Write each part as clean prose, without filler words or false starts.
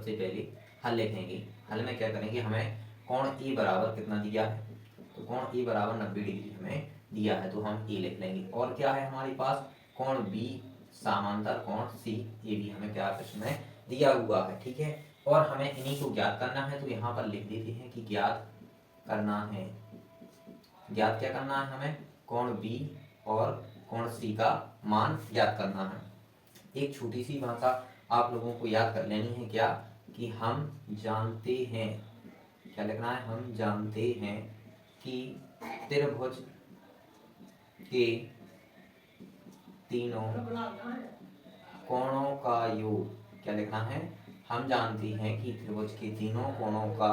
सबसे पहले हल लिखेंगे। हल में क्या करेंगे, हमें कोण ए बराबर कितना दिया है, तो कोण ए बराबर 90 डिग्री हमें दिया है, तो हम ए लिख लेंगे। और क्या है हमारे पास, कोण बी समांतर कोण सी, ये भी हमें क्या प्रश्न में दिया हुआ है। ठीक है, और हमें इन्हीं को ज्ञात करना है, तो यहाँ पर लिख देते हैं कि ज्ञात करना है, ज्ञात क्या करना है हमें, कोण बी और कोण सी का मान ज्ञात करना है। एक छोटी सी भाषा आप लोगों को याद कर लेनी है, क्या कि हम जानते हैं, क्या लिखना है, हम जानते हैं कि त्रिभुज के तीनों कोणों का योग, क्या लिखना है, हम जानते हैं कि त्रिभुज के तीनों कोणों का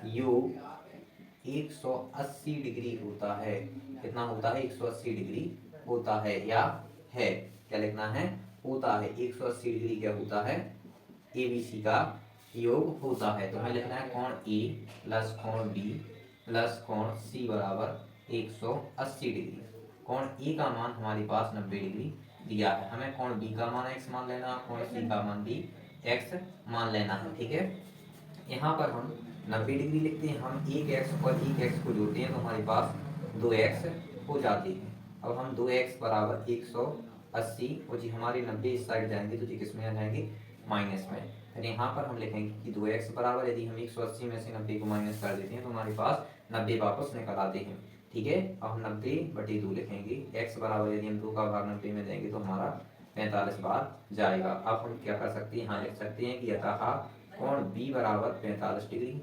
योग 180 डिग्री होता है। कितना होता है, 180 डिग्री होता है या है, क्या लिखना है, होता है। 180 डिग्री क्या होता है, ABC का योग होता है। तो हमें लिखना है कोण ए प्लस कोण बी प्लस कोण सी बराबर 180 डिग्री। कोण ए का मान हमारे पास 90 डिग्री दिया है, हमें कोण बी का मान x मान लेना, कोण सी का मान भी x मान लेना है। ठीक है, यहाँ पर हम 90 डिग्री लिखते हैं, हम एक x और एक x को जोड़ते हैं तो हमारे पास 2x हो जाते हैं। अब हम 2x बराबर 180, और जी हमारे 90 इस साइड जाएंगे तो जी किस में आ जाएंगे, माइनस में। फिर यहाँ पर हम लिखेंगे कि 2x बराबर, यदि हम 180 में से 90 को माइनस कर देते हैं तो हमारे पास 90 वापस निकल आते हैं। ठीक है, अब हम 90/2 लिखेंगे, x बराबर यदि हम 2 का भाग 90 में देंगे तो हमारा 45 बार जाएगा। अब हम क्या कर सकते हैं, यहाँ लिख सकते हैं कि अतः कोण B बराबर 45 डिग्री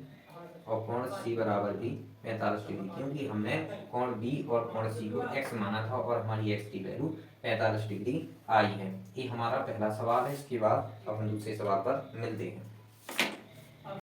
और कोण C बराबर भी 45 डिग्री, क्योंकि हमने कोण B और कोण C को x माना था और हमारी x की वैल्यू 45 डिग्री आई है। ये हमारा पहला सवाल है। इसके बाद अब हम दूसरे सवाल पर मिलते हैं।